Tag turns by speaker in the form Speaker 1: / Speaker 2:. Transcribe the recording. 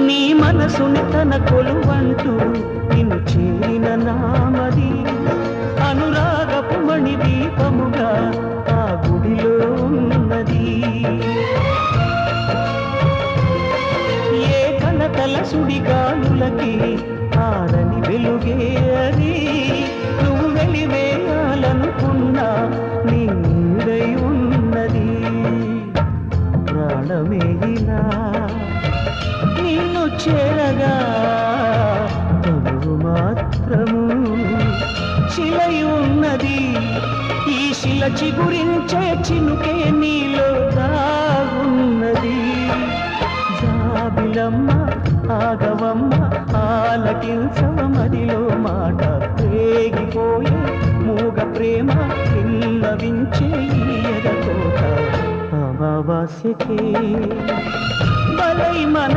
Speaker 1: నీ మనసుని తన కొలువంటూ నిన్ను చేరిన నామది అనురాగపు మణి దీపముగా ఆ గుడిలో ఉన్నది. ఏ కలతల సుడిగాలులకి ఆరని వెలుగే అది. నువ్వు వెలివేయాలనుకున్నా నీ నీడై ఉన్నది. ప్రాణమే ఇలా నిన్ను చేరగా తనువు మాత్రము శిలై ఉన్నది. ఈ శిల చిగురించే చినుకే నీలో దాగున్నది. జాబిలమ్మ ఆగవమ్మ ఆలకించవ మదిలో మాట. రేగిపోయే మూగ ప్రేమ విన్నవించే ఎదకోట. అమావాస్యకే బలై మన